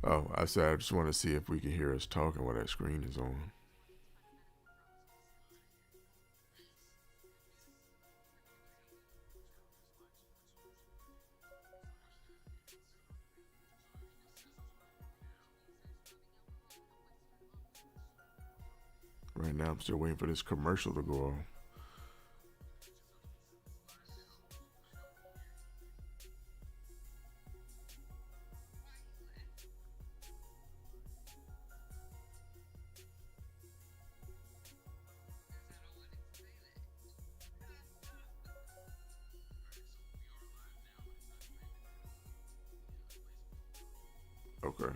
Oh, I said I just want to see if we can hear us talking while that screen is on. Right now, I'm still waiting for this commercial to go on. Okay.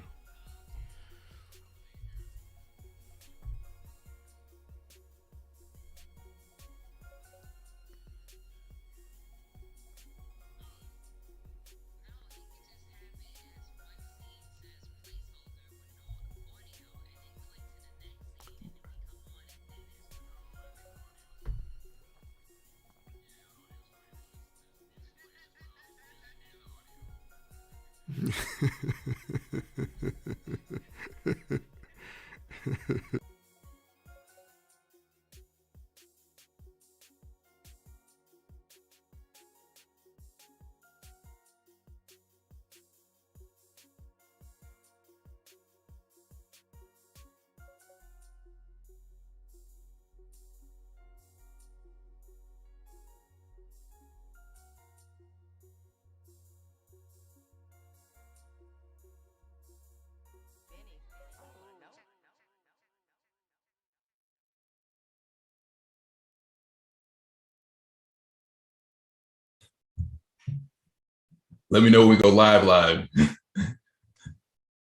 Let me know when we go live.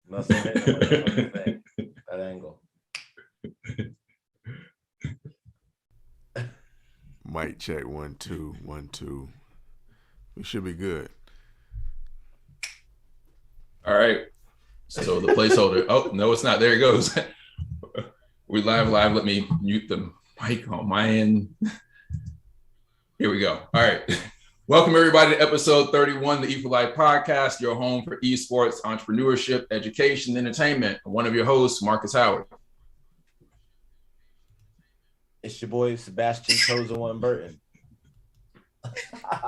Must have hit him with that thing, that angle. Mic check 1 2 1 2. We should be good. All right. So the placeholder. Oh no, it's not. There it goes. We live. Let me mute the mic on my end. Here we go. All right. Welcome everybody to episode 31, the E4Life podcast, your home for esports, entrepreneurship, education, entertainment. One of your hosts, Marcus Howard. It's your boy Sebastian Chosen One Burton.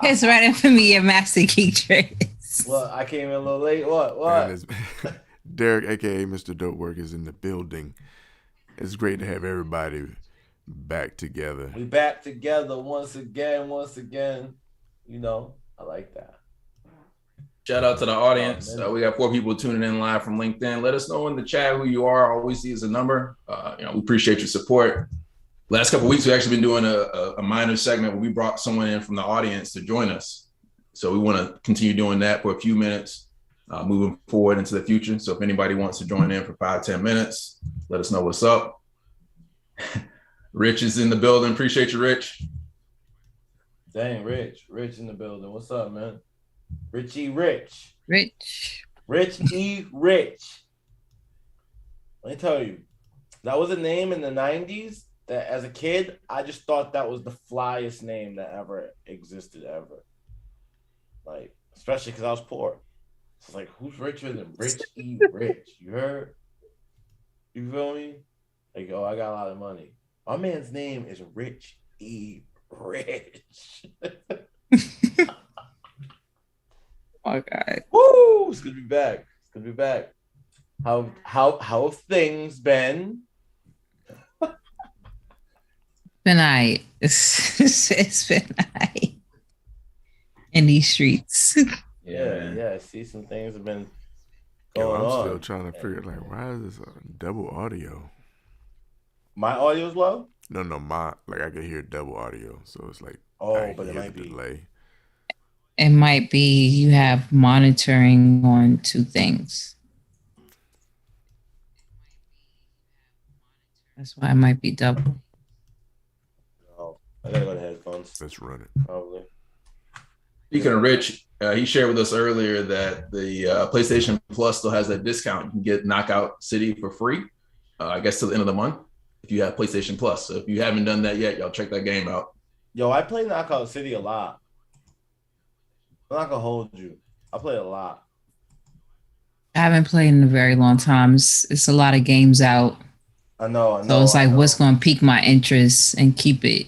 It's right in for me, your master geek tricks. Well, I came in a little late. What? Derek, aka Mr. Dope Work, is in the building. It's great to have everybody back together. We back together once again. You know, I like that. Shout out to the audience. We got 4 people tuning in live from LinkedIn. Let us know in the chat who you are. All we see is a number. We appreciate your support. Last couple of weeks, we've actually been doing a minor segment where we brought someone in from the audience to join us. So we want to continue doing that for a few minutes, moving forward into the future. So if anybody wants to join in for 5-10 minutes, let us know what's up. Rich is in the building. Appreciate you, Rich. Dang, Rich in the building. What's up, man? Richie Rich. Rich. Rich E. Rich. Let me tell you, that was a name in the 90s that as a kid, I just thought that was the flyest name that ever existed ever. Like, especially because I was poor. It's like, who's richer than Rich E. Rich? You heard? You feel me? Like, oh, I got a lot of money. My man's name is Rich E. Rich. Oh God. Woo! It's good to be back. How have things been? Been alright. It's been alright in these streets. Yeah. I see some things have been Yo, going I'm on. still trying to figure like why is this double audio? My audio's low? No, I can hear double audio, so it's like but it might be delay. It might be you have monitoring on 2 things. That's why it might be double. Oh, I gotta go to headphones. Let's run it. Probably. Speaking of Rich, he shared with us earlier that the PlayStation Plus still has that discount. You can get Knockout City for free, I guess, till the end of the month if you have PlayStation Plus. So if you haven't done that yet, y'all check that game out. Yo, I play Knockout City a lot. I'm not gonna hold you. I play a lot. I haven't played in a very long time. It's a lot of games out. I know. So it's like, what's going to pique my interest and keep it?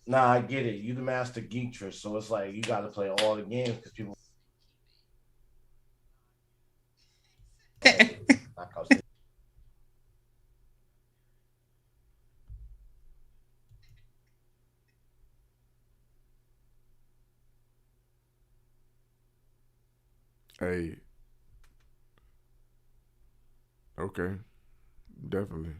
Nah, I get it. You the master geeker, so it's like you got to play all the games because people. Hey. Okay. Definitely.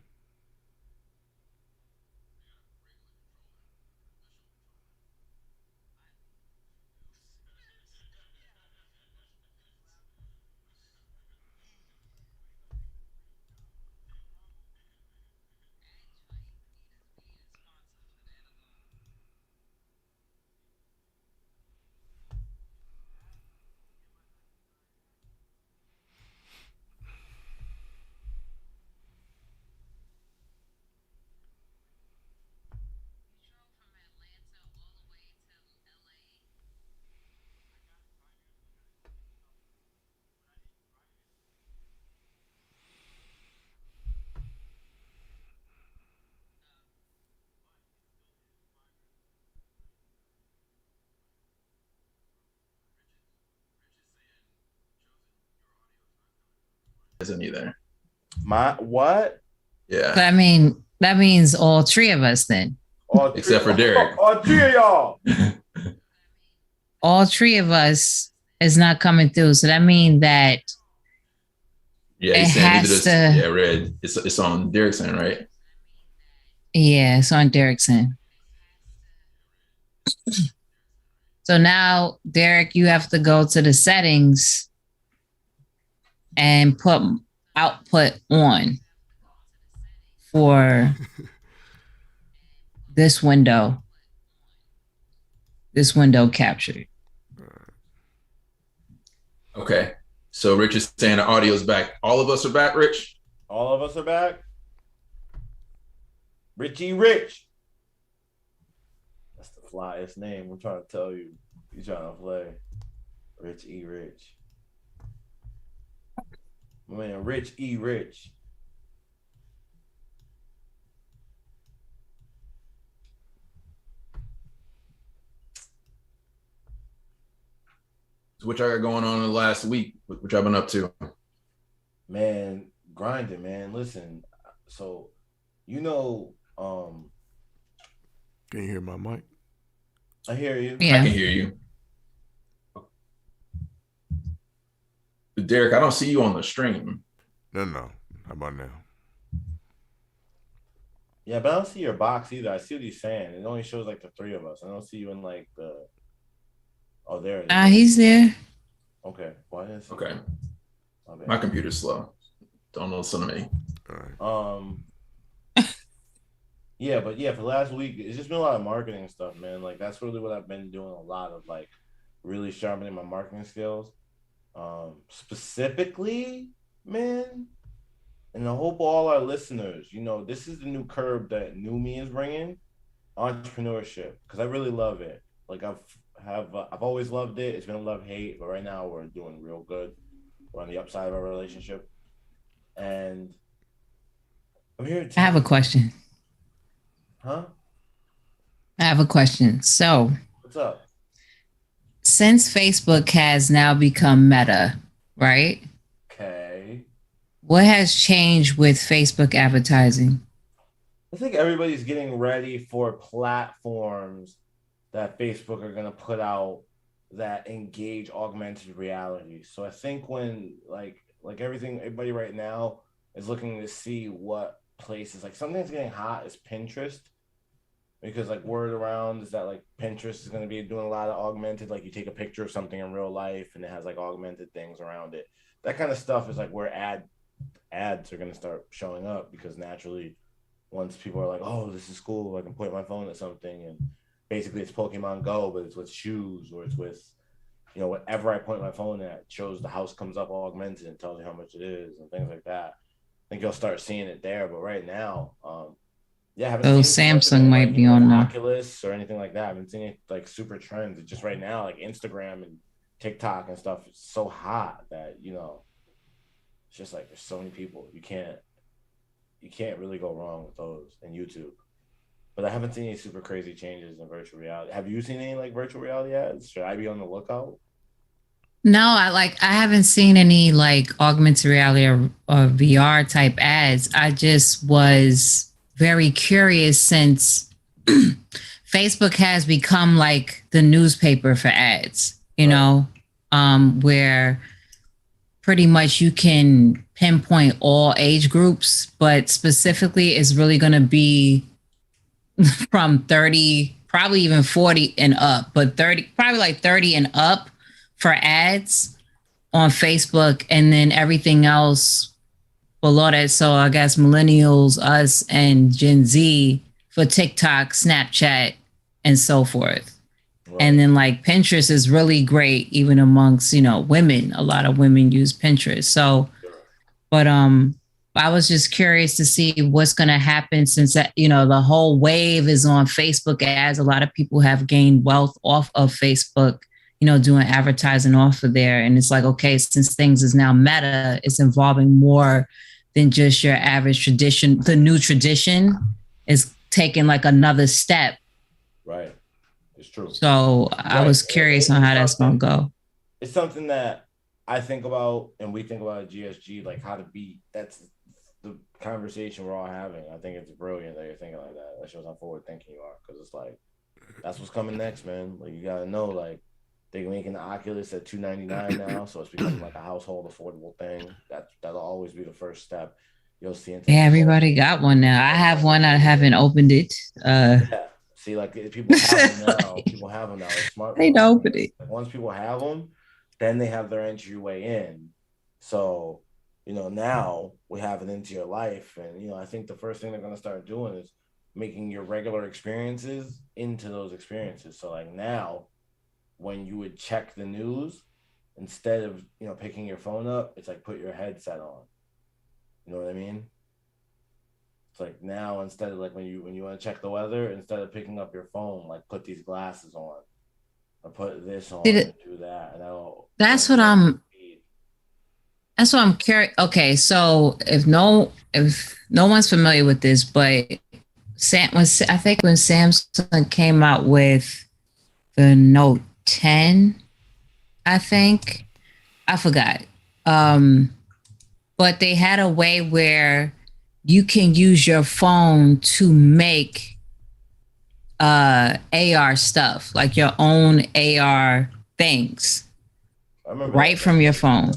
Isn't he there? My what? Yeah. But I mean, that means all three of us then. Except for Derek. All three of y'all. All three of us is not coming through. So that means that yeah, he's saying neither does, yeah, Red. It's on Derek's end, right? Yeah, it's on Derek's end. So now, Derek, you have to go to the settings and put output on for this window. This window captured. Okay. So Rich is saying the audio's back. All of us are back, Rich? All of us are back. Richie Rich. That's the flyest name. I'm trying to tell you. You trying to play. Rich E. Rich. Man, Rich E. Rich. So what y'all got going on in the last week? What y'all been up to? Man, grinding, man. Listen, so you know, can you hear my mic? I hear you. Yeah. I can hear you. Derek, I don't see you on the stream. No. How about now? Yeah, but I don't see your box either. I see what he's saying. It only shows like the three of us. I don't see you in like the. Oh, there it is. He's there. Okay. Why is okay? My computer's slow. Don't listen to me. All right. Yeah, but yeah, for last week, it's just been a lot of marketing stuff, man. Like that's really what I've been doing, a lot of like really sharpening my marketing skills. Specifically, man, and I hope all our listeners, you know, this is the new curve that New Me is bringing, entrepreneurship, because I really love it. Like I've always loved it. It's been a love-hate, but right now we're doing real good. We're on the upside of our relationship, and I'm here to. I have a question. Huh? I have a question. So, what's up? Since Facebook has now become Meta, right? Okay. What has changed with Facebook advertising? I think everybody's getting ready for platforms that Facebook are going to put out that engage augmented reality. So I think when like everybody right now is looking to see what places, like something that's getting hot is Pinterest. Because like word around is that like Pinterest is going to be doing a lot of augmented, like you take a picture of something in real life and it has like augmented things around it. That kind of stuff is like where ads are going to start showing up, because naturally once people are like, oh, this is cool, I can point my phone at something, and basically it's Pokemon Go, but it's with shoes, or it's with, you know, whatever I point my phone at shows the house comes up augmented and tells you how much it is and things like that. I think you'll start seeing it there, but right now, yeah, so Samsung might be on Oculus or anything like that. I haven't seen it like super trends. It's just right now, like Instagram and TikTok and stuff, it's so hot that, you know, it's just like there's so many people. You can't really go wrong with those and YouTube. But I haven't seen any super crazy changes in virtual reality. Have you seen any like virtual reality ads? Should I be on the lookout? No, I haven't seen any like augmented reality or VR type ads. I just was very curious since Facebook has become like the newspaper for ads, you know, where pretty much you can pinpoint all age groups, but specifically it's really going to be from 30, probably even 40 and up, but 30, probably like 30 and up for ads on Facebook, and then everything else below that. So I guess millennials, us, and Gen Z for TikTok, Snapchat, and so forth. Right. And then like Pinterest is really great, even amongst, you know, women. A lot of women use Pinterest. So, but I was just curious to see what's going to happen since that, you know, the whole wave is on Facebook ads. A lot of people have gained wealth off of Facebook, you know, doing advertising off of there. And it's like, okay, since things is now meta, it's involving more than just your average tradition. The new tradition is taking like another step. Right. It's true. So I was curious on how that's going to go. It's something that I think about and we think about at GSG, like how to beat. That's the conversation we're all having. I think it's brilliant that you're thinking like that. That shows how forward thinking you are, because it's like, that's what's coming next, man. Like, you got to know, like, they're making the Oculus at $299 now, so it's becoming like a household affordable thing. That'll always be the first step. You'll see. Yeah, everybody got one now. I have one. I haven't opened it. Yeah. See, like people have them now. People have them now. Like smartphones. They don't open it. Once people have them, then they have their entryway in. So, you know, now we have it into your life, and you know, I think the first thing they're gonna start doing is making your regular experiences into those experiences. So, like now, when you would check the news, instead of, you know, picking your phone up, it's like put your headset on. You know what I mean? It's like now, instead of like when you want to check the weather, instead of picking up your phone, like put these glasses on or put this on and do that. And that's what I'm curious. Okay, so if no one's familiar with this, but when Samsung came out with the Note 10, I think. I forgot. But they had a way where you can use your phone to make AR stuff, like your own AR things, right from your phone.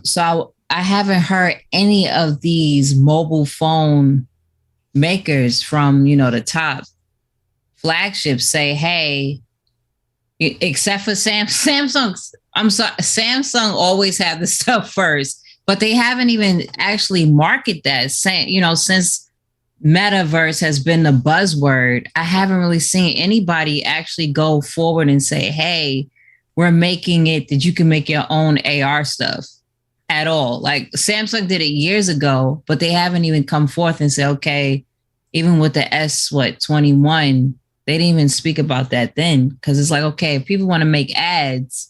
So I haven't heard any of these mobile phone makers from, you know, the top flagships say, hey, except for Samsung. I'm sorry, Samsung always had the stuff first, but they haven't even actually marketed that. You know, since metaverse has been the buzzword, I haven't really seen anybody actually go forward and say, hey, we're making it that you can make your own AR stuff at all. Like Samsung did it years ago, but they haven't even come forth and say, okay, even with the S21, they didn't even speak about that then, because it's like, okay, if people want to make ads,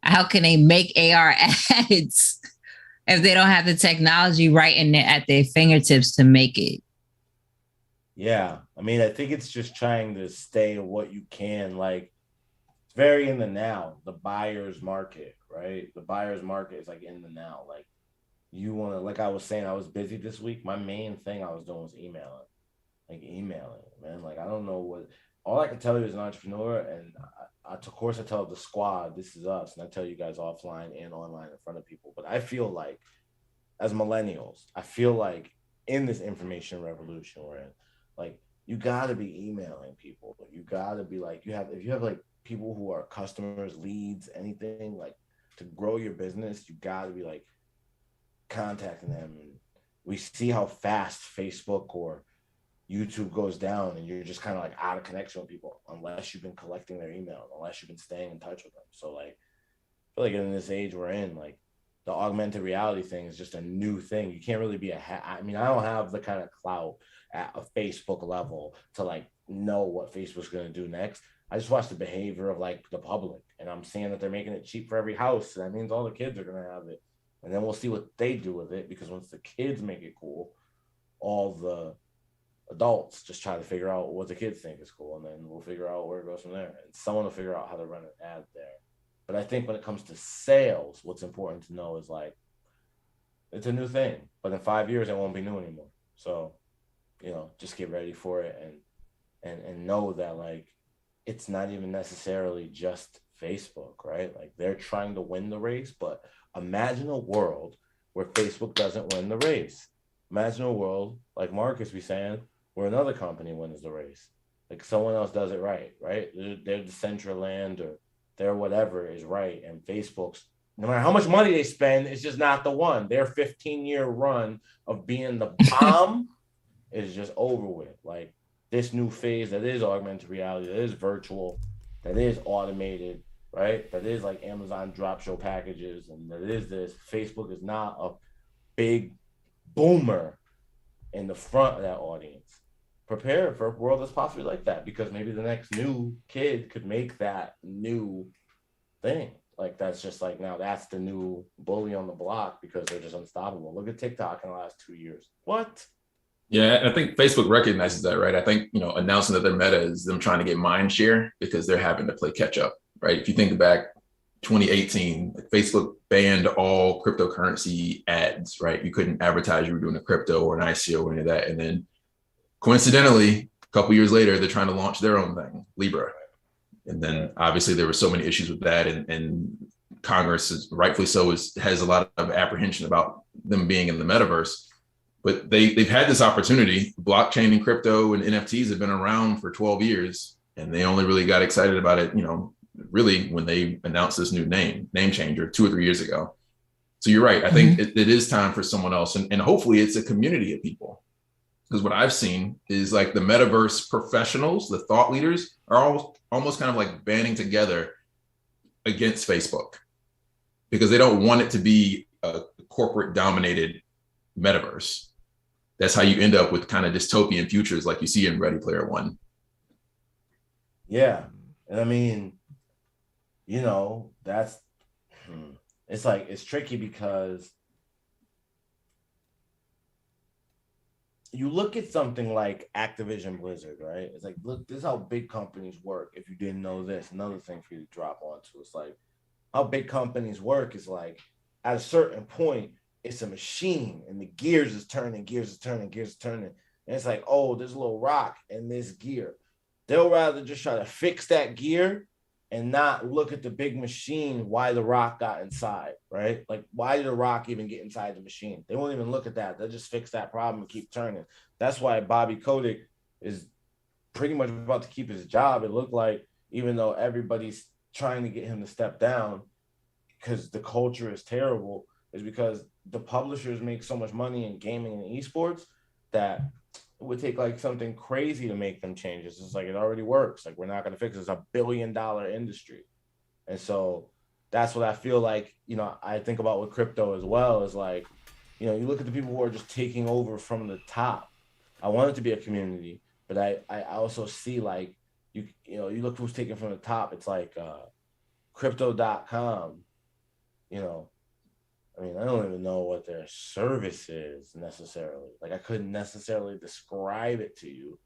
how can they make AR ads if they don't have the technology right in there at their fingertips to make it? Yeah, I mean, I think it's just trying to stay what you can. Like, it's very in the now, the buyer's market, right? The buyer's market is like in the now. Like, you want to, like I was saying, I was busy this week. My main thing I was doing was emailing. Like emailing, man. Like, I don't know what, all I can tell you as an entrepreneur, and of course I tell the squad, this is us, and I tell you guys offline and online in front of people. But I feel like, as millennials, I feel like in this information revolution we're in, like, you gotta be emailing people. You gotta be like, if you have like people who are customers, leads, anything, like, to grow your business, you gotta be like contacting them. And we see how fast Facebook or YouTube goes down, and you're just kind of like out of connection with people unless you've been collecting their email, unless you've been staying in touch with them. So like, I feel like in this age we're in, like, the augmented reality thing is just a new thing. You can't really be I mean, I don't have the kind of clout at a Facebook level to like know what Facebook's going to do next. I just watch the behavior of like the public, and I'm seeing that they're making it cheap for every house. So that means all the kids are going to have it. and then we'll see what they do with it. Because once the kids make it cool, all the adults just try to figure out what the kids think is cool, and then we'll figure out where it goes from there. And someone will figure out how to run an ad there. But I think when it comes to sales, what's important to know is like it's a new thing, but in 5 years it won't be new anymore. So, just get ready for it and know that like it's not even necessarily just Facebook, right? Like they're trying to win the race, but imagine a world where Facebook doesn't win the race. Imagine a world like Marcus was saying, where another company wins the race, like someone else does it right? They're Decentraland or their whatever is right, and Facebook's, no matter how much money they spend, it's just not the one. Their 15-year run of being the bomb is just over with. Like this new phase that is augmented reality, that is virtual, that is automated, right? That is like Amazon drop show packages, and that is this. Facebook is not a big boomer in the front of that audience. Prepare for a world that's possibly like that, because maybe the next new kid could make that new thing. Like that's just like, now that's the new bully on the block because they're just unstoppable. Look at TikTok in the last 2 years. What? Yeah, I think Facebook recognizes that, right? I think, announcing that their meta is them trying to get mind share because they're having to play catch up, right? If you think back 2018, Facebook banned all cryptocurrency ads, right? You couldn't advertise you were doing a crypto or an ICO or any of that. And then coincidentally, a couple years later, they're trying to launch their own thing, Libra. And then obviously there were so many issues with that, and Congress, is rightfully so, has a lot of apprehension about them being in the metaverse. But they've had this opportunity. Blockchain and crypto and NFTs have been around for 12 years, and they only really got excited about it, really when they announced this new name changer 2 or 3 years ago. So you're right. I think it is time for someone else, and hopefully it's a community of people. Because what I've seen is like the metaverse professionals, the thought leaders, are almost kind of like banding together against Facebook because they don't want it to be a corporate dominated metaverse. That's how you end up with kind of dystopian futures like you see in Ready Player One. Yeah. And I mean, that's, it's like, it's tricky because you look at something like Activision Blizzard, right? It's like, look, this is how big companies work. If you didn't know this, another thing for you to drop onto. It's like how big companies work is like at a certain point, it's a machine and the gears is turning. And it's like, oh, there's a little rock in this gear. They'll rather just try to fix that gear and not look at the big machine, why the rock got inside, right? Like, why did the rock even get inside the machine? They won't even look at that. They'll just fix that problem and keep turning. That's why Bobby Kotick is pretty much about to keep his job. It looked like, even though everybody's trying to get him to step down because the culture is terrible, is because the publishers make so much money in gaming and esports that it would take like something crazy to make them changes. It's like, it already works. Like, we're not going to fix it. It's $1 billion industry. And so that's what I feel like, I think about with crypto as well, is like, you look at the people who are just taking over from the top. I want it to be a community, but I also see like, you look who's taking from the top. It's like crypto.com, I mean, I don't even know what their service is necessarily. Like, I couldn't necessarily describe it to you.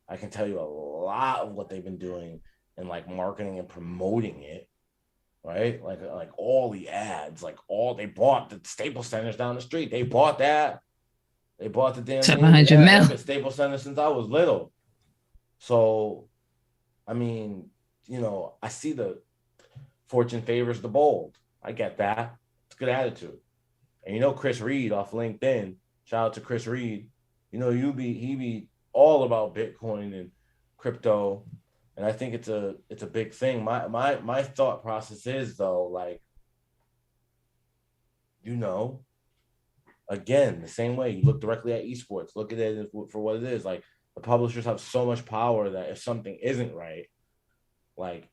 I can tell you a lot of what they've been doing and like marketing and promoting it, right? Like all the ads, they bought the Staples Centers down the street. They bought that. They bought the damn $700 million. Staples Center since I was little. So, I mean, I see the fortune favors the bold. I get that. It's a good attitude. And Chris Reed off LinkedIn, shout out to Chris Reed. He be all about Bitcoin and crypto, and I think it's a big thing. My thought process is though, like, again, the same way you look directly at esports, look at it for what it is. Like, the publishers have so much power that if something isn't right, like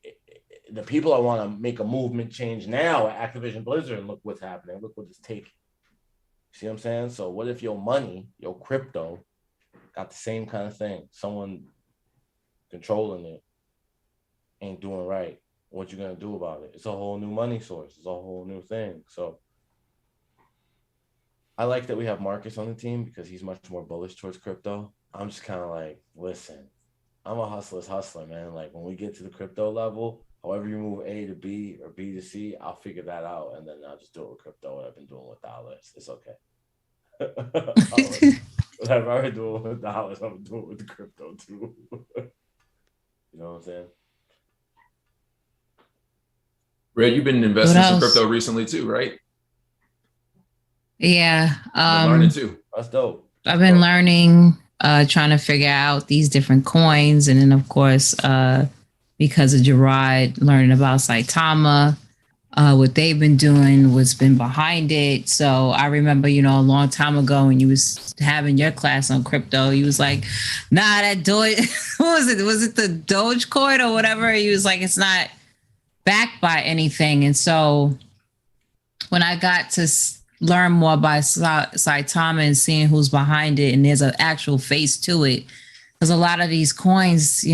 the people that want to make a movement change now at Activision Blizzard, and look what's happening, look what it's taking. See what I'm saying? So what if your money, your crypto, got the same kind of thing? Someone controlling it ain't doing right. What you gonna do about it? It's a whole new money source. It's a whole new thing. So I like that we have Marcus on the team because he's much more bullish towards crypto. I'm just kind of like, listen, I'm a hustler's hustler, man. Like when we get to the crypto level, however you move A to B or B to C, I'll figure that out, and then I'll just do it with crypto. What I've been doing with dollars, it's okay. Whatever I've been doing with dollars, I'm gonna do it with the crypto too. You know what I'm saying? Red, you've been investing in some crypto recently too, right? Yeah. Learning too. That's dope. I've been learning, trying to figure out these different coins. And then, of course, because of Gerard, learning about Saitama, what they've been doing, what's been behind it. So I remember, a long time ago when you was having your class on crypto, you was like, nah, that Doge, what was it? Was it the Dogecoin or whatever? He was like, it's not backed by anything. And so when I got to learn more about Saitama and seeing who's behind it, and there's an actual face to it, because a lot of these coins,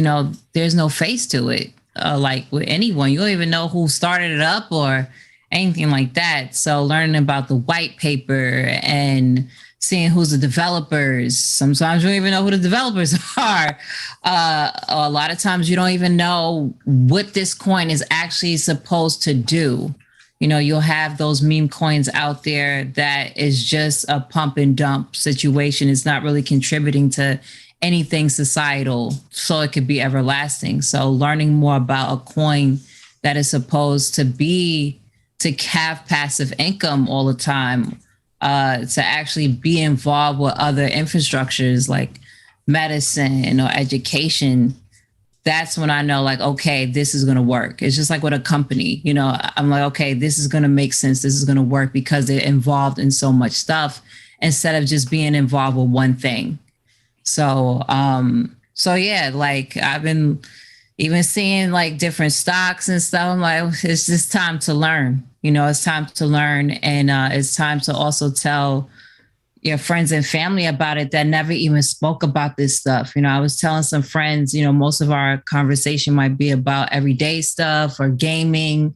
there's no face to it. Like with anyone, you don't even know who started it up or anything like that. So learning about the white paper and seeing who's the developers. Sometimes you don't even know who the developers are. A lot of times you don't even know what this coin is actually supposed to do. You'll have those meme coins out there that is just a pump and dump situation. It's not really contributing to anything societal, so it could be everlasting. So learning more about a coin that is supposed to have passive income all the time, to actually be involved with other infrastructures like medicine or education, that's when I know, like, okay, this is going to work. It's just like with a company, I'm like, okay, this is going to make sense. This is going to work because they're involved in so much stuff instead of just being involved with one thing. So yeah, like I've been even seeing like different stocks and stuff. I'm like, it's just time to learn, it's time to learn. And it's time to also tell your friends and family about it that never even spoke about this stuff. I was telling some friends, most of our conversation might be about everyday stuff or gaming.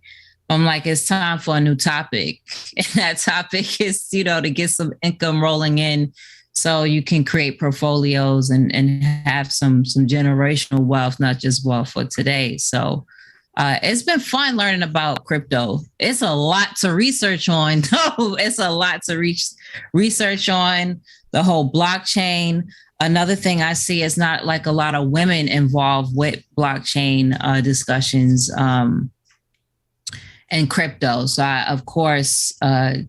I'm like, it's time for a new topic. And that topic is, to get some income rolling in so you can create portfolios and have some generational wealth, not just wealth for today. So it's been fun learning about crypto. It's a lot to research on. No, it's a lot to research on the whole blockchain. Another thing I see is not like a lot of women involved with blockchain discussions and crypto. So of course, I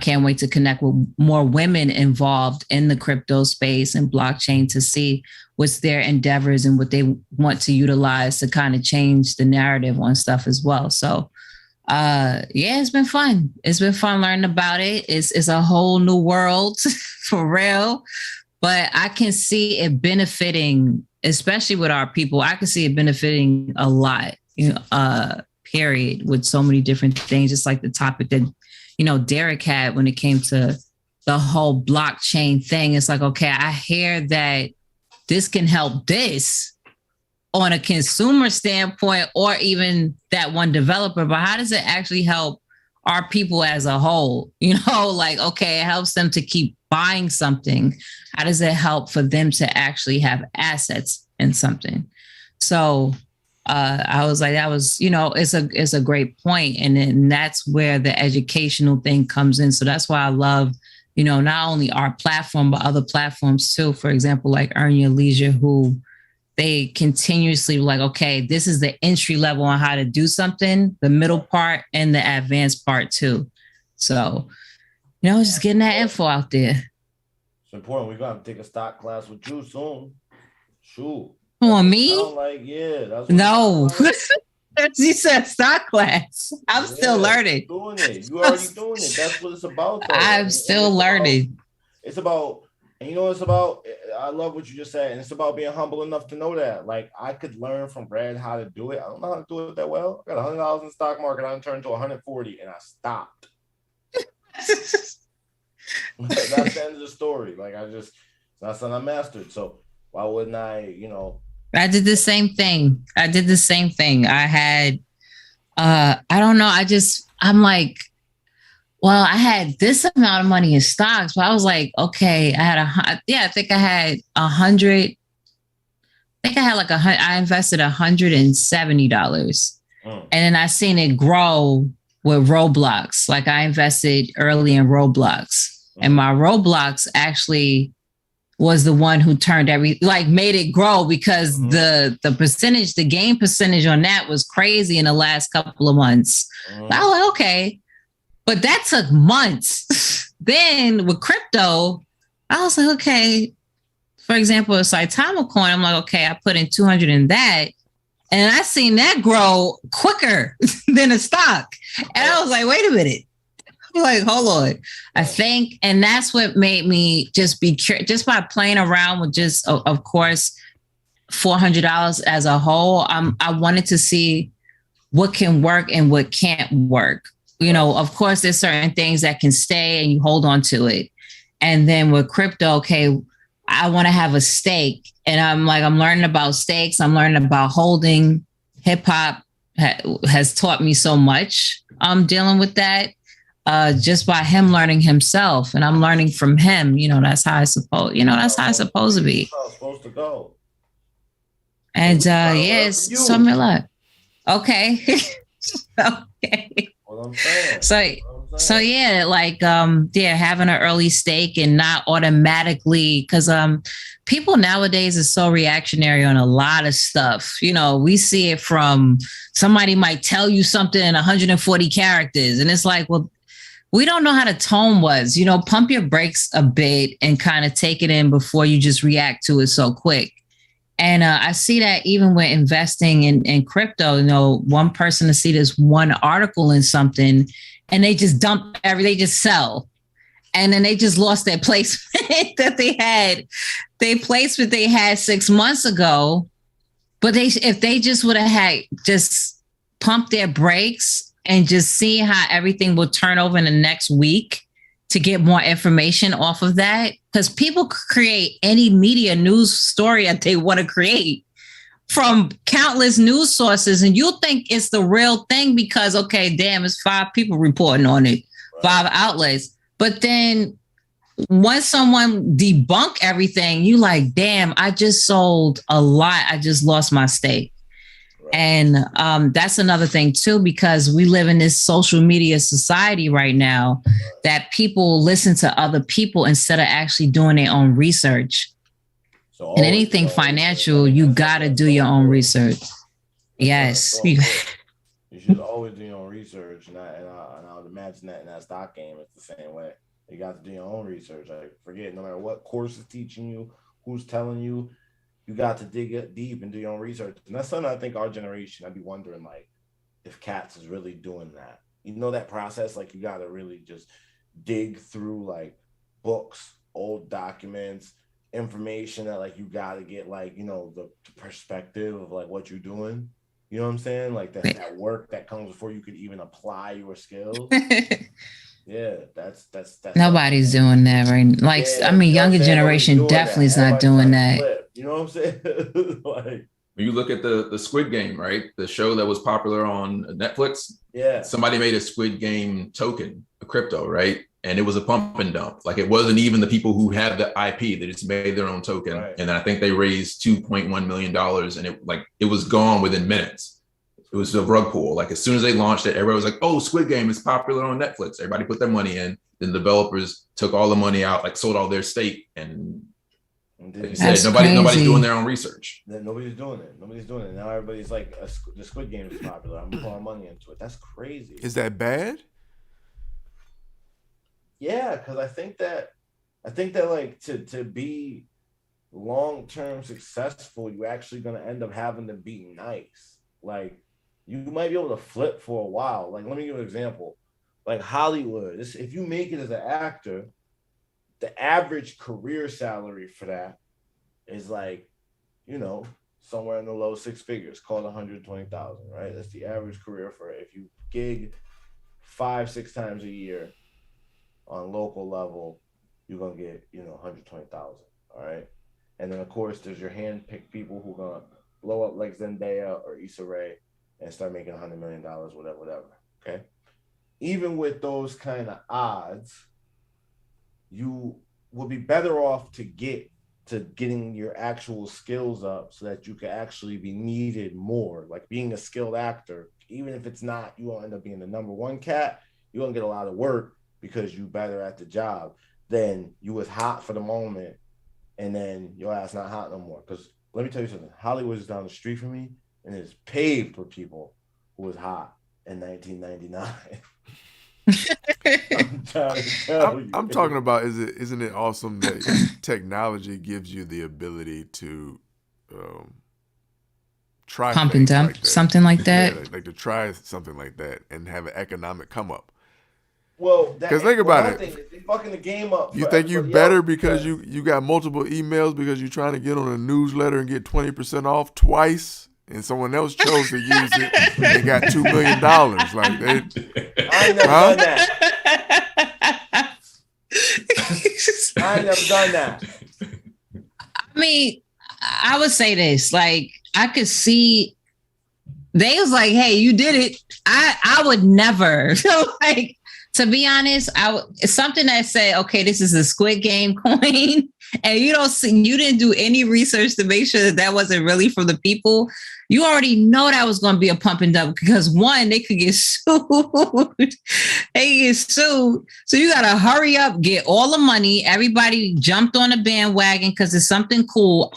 can't wait to connect with more women involved in the crypto space and blockchain to see what's their endeavors and what they want to utilize to kind of change the narrative on stuff as well. So, yeah, it's been fun. It's been fun learning about it. It's a whole new world for real, but I can see it benefiting, especially with our people. I can see it benefiting a lot, period, with so many different things, just like the topic that, Derek had when it came to the whole blockchain thing. It's like, okay, I hear that this can help this on a consumer standpoint or even that one developer, but how does it actually help our people as a whole? Like, okay, it helps them to keep buying something. How does it help for them to actually have assets in something? So I was like, that was, it's a great point. And then that's where the educational thing comes in. So that's why I love, not only our platform, but other platforms too. For example, like Earn Your Leisure, who they continuously like, okay, this is the entry level on how to do something, the middle part and the advanced part too. So, just getting that info out there. It's important. We're going to take a stock class with you soon. Shoot. On me? Like, yeah. That's no. You said stock class. I'm still learning. Doing it. You already doing it. That's what it's about. Though. I'm still learning. It's about, and it's about, I love what you just said. And it's about being humble enough to know that. Like, I could learn from Brad how to do it. I don't know how to do it that well. I got $100 in the stock market. I turned to 140 and I stopped. That's the end of the story. Like, it's not something I mastered. So why wouldn't I, I did the same thing. I had, I don't know. I'm like, Well, I had this amount of money in stocks, but I was like, okay, I think I had 100. I think I had like I invested $170, and then I seen it grow with Roblox. Like I invested early in Roblox, and my Roblox actually was the one who turned made it grow because the percentage, the gain percentage on that was crazy in the last couple of months. I was like, okay, but that took months. Then with crypto, I was like, okay. For example, a Saitama coin, I'm like, okay, I put in 200 in that, and I seen that grow quicker than a stock. And I was like, wait a minute. I'm like, hold on. I think, and that's what made me just be curious, just by playing around with just, of course, $400 as a whole. I wanted to see what can work and what can't work. You know, of course, there's certain things that can stay and you hold on to it. And then with crypto, okay, I want to have a stake. And I'm learning about stakes. I'm learning about holding. Hip hop has taught me so much dealing with that just by him learning himself. And I'm learning from him. You know, that's how it's supposed to be. How it's supposed to go. And yes, something like okay. Okay. What I'm saying. So yeah, having an early stake and not automatically, because people nowadays are so reactionary on a lot of stuff. You know, we see it from somebody might tell you something in 140 characters, and it's like, well, we don't know how the tone was. You know, pump your brakes a bit and kind of take it in before you just react to it so quick. And I see that even with investing in crypto, you know, one person to see this one article in something and they just they just sell. And then they just lost their placement that they had. They placement they had 6 months ago. But if they just would have had just pumped their brakes and just see how everything will turn over in the next week to get more information off of that, because people create any media news story that they want to create from countless news sources, and you'll think it's the real thing because, okay, damn, it's 5 people reporting on it, 5 outlets. But then once someone debunk everything, you like, damn, I just sold a lot. I just lost my stake. And that's another thing, too, because we live in this social media society right now that people listen to other people instead of actually doing their own research. So and anything financial, you got to do your own research. Yes. You should always do your own research. And I would imagine that in that stock game, it's the same way. You got to do your own research. Like, forget, no matter what course is teaching you, who's telling you, you got to dig deep and do your own research. And that's something I think our generation, I'd be wondering, like, if Cats is really doing that. You know that process? Like, you got to really just dig through, like, books, old documents, information that, like, you got to get, like, you know, the perspective of, like, what you're doing. You know what I'm saying? Like, that work that comes before you could even apply your skills. Yeah, that's nobody's doing that, right? Like, yeah, I mean, younger generation definitely is not doing that. You know what I'm saying? Like, when you look at the Squid Game, right? The show that was popular on Netflix. Yeah. Somebody made a Squid Game token, a crypto, right? And it was a pump and dump. Like, it wasn't even the people who had the IP. They just made their own token. Right. And I think they raised $2.1 million, and it was gone within minutes. It was a rug pull. Like, as soon as they launched it, everybody was like, oh, Squid Game is popular on Netflix. Everybody put their money in. Then the developers took all the money out, like sold all their stake. And like you said, nobody's doing their own research. Nobody's doing it. Now everybody's like, the Squid Game is popular. I'm putting money into it. That's crazy. Is that bad? Yeah, because I think that like to be long-term successful, you're actually going to end up having to be nice. Like, you might be able to flip for a while. Like, let me give you an example. Like Hollywood, if you make it as an actor, the average career salary for that is like, you know, somewhere in the low 6 figures, called 120,000, right? That's the average career for it. If you gig 5-6 times a year on local level, you're gonna get, you know, 120,000. All right. And then of course there's your hand-picked people who are gonna blow up like Zendaya or Issa Rae and start making $100 million, whatever. Okay. even with those kind of odds, you will be better off to getting your actual skills up so that you can actually be needed more. Like being a skilled actor, even if it's not, you won't end up being the number one cat. You won't get a lot of work because you better at the job. Then you was hot for the moment, and then your ass not hot no more. Because let me tell you something, Hollywood is down the street from me, and it's paved for people who was hot in 1999. I'm talking about isn't it awesome that technology gives you the ability to try pump and dump, like something like that. Yeah, like to try something like that and have an economic come up. Well, because think about it, they fucking the game up. You think you better because you got multiple emails because you're trying to get on a newsletter and get 20% off twice, and someone else chose to use it and got $2 million. Like I ain't never done that. I ain't never done that. I mean, I would say this, like, I could see they was like, hey, you did it. I would never. Like, to be honest, it's something that said, okay, this is a Squid Game coin, and you didn't do any research to make sure that wasn't really from the people. You already know that was going to be a pump and dump because one, they could get sued. So you got to hurry up, get all the money. Everybody jumped on the bandwagon because it's something cool.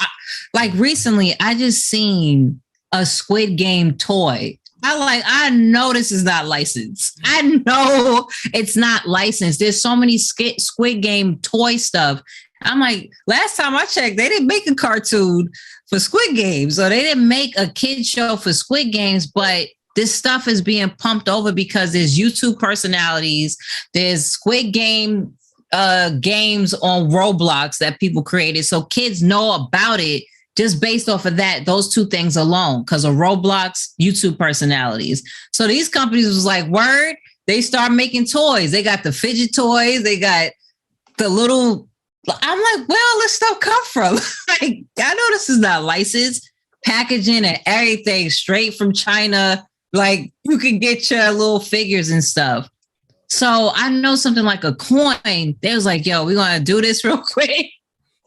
Like recently, I just seen a Squid Game toy. I know this is not licensed. I know it's not licensed. There's so many Squid Game toy stuff. I'm like, last time I checked, they didn't make a cartoon for Squid Games. So they didn't make a kid show for Squid Games, but this stuff is being pumped over because there's YouTube personalities. There's Squid Game games on Roblox that people created. So kids know about it just based off of that, those two things alone, because of Roblox, YouTube personalities. So these companies was like, word, they start making toys. They got the fidget toys. They got the little, I'm like, where all this stuff come from? Like, I know this is not licensed. Packaging and everything straight from China. Like, you can get your little figures and stuff. So I know something like a coin. They was like, yo, we're going to do this real quick.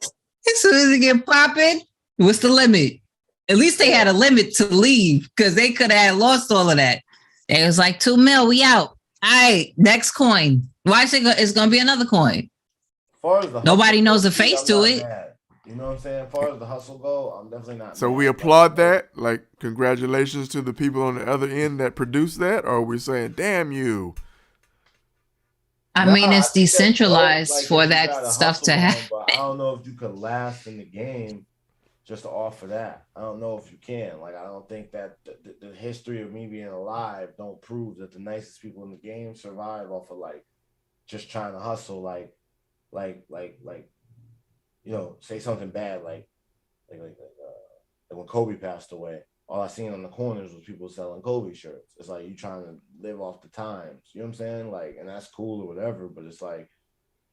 As soon as it get popping, what's the limit? At least they had a limit to leave because they could have lost all of that. It was like $2 million, we out. All right, next coin. Why is it's going to be another coin? Nobody knows the face to it. Mad. You know what I'm saying? As far as the hustle go, I'm definitely not. So we applaud that. Like, congratulations to the people on the other end that produced that. Or are we saying, damn you? I mean, it's decentralized for that stuff to happen. But I don't know if you could last in the game just to offer that. I don't know if you can. Like, I don't think that the history of me being alive don't prove that the nicest people in the game survive off of like just trying to hustle. Like, you know, say something bad like when Kobe passed away. All I seen on the corners was people selling Kobe shirts. It's like you trying to live off the times. You know what I'm saying? Like, and that's cool or whatever, but it's like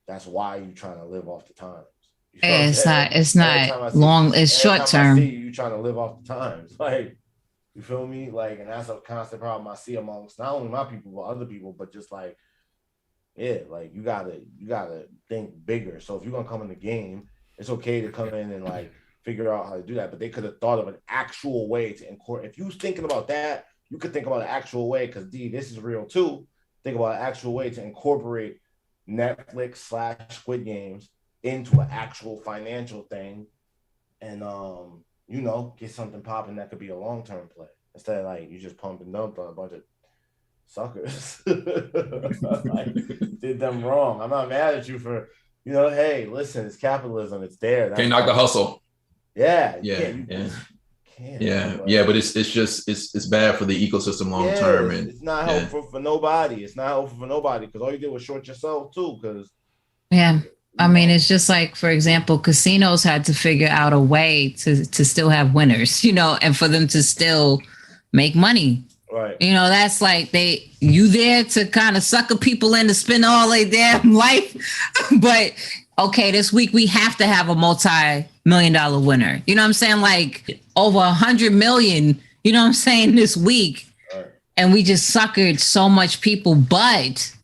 that's why you trying to live off the times. You know it's not long, it's short term. You trying to live off the times. Like, you feel me? Like, and that's a constant problem I see amongst not only my people but other people, but just like, yeah, like you gotta think bigger. So if you're gonna come in the game, it's okay to come in and like figure out how to do that, but they could have thought of an actual way to incorporate. If you was thinking about that, you could think about an actual way, because this is real too. Think about an actual way to incorporate Netflix/Squid Games into an actual financial thing, and you know, get something popping that could be a long-term play instead of like you just pump and dump on a bunch of suckers. Like, did them wrong. I'm not mad at you for, you know, hey, listen, it's capitalism, it's there. Can't knock the hustle. Yeah. But it's bad for the ecosystem long term. And it's not helpful for nobody. It's not helpful for nobody because all you did was short yourself too. I mean, it's just like, for example, casinos had to figure out a way to still have winners, you know, and for them to still make money. Right. You know, that's like you there to kind of sucker people in to spend all their damn life. But okay, this week we have to have a multi-million-dollar winner. You know what I'm saying? Like over 100 million, you know what I'm saying, this week. Right. and we just suckered so much people, but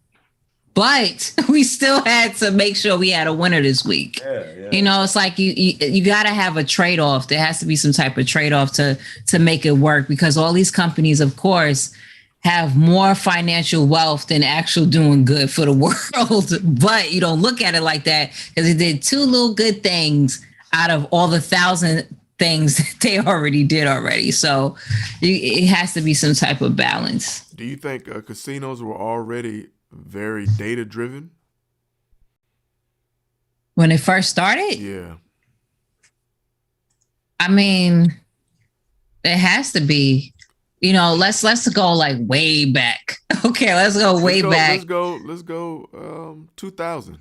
we still had to make sure we had a winner this week. Yeah. You know, it's like you got to have a trade-off. There has to be some type of trade-off to make it work, because all these companies, of course, have more financial wealth than actual doing good for the world. But you don't look at it like that, because they did 2 little good things out of all the 1,000 things that they already did already. So it has to be some type of balance. Do you think casinos were already very data driven? When it first started? Yeah. I mean, it has to be. You know, let's go like way back. Okay, let's go way back. Let's go 2000.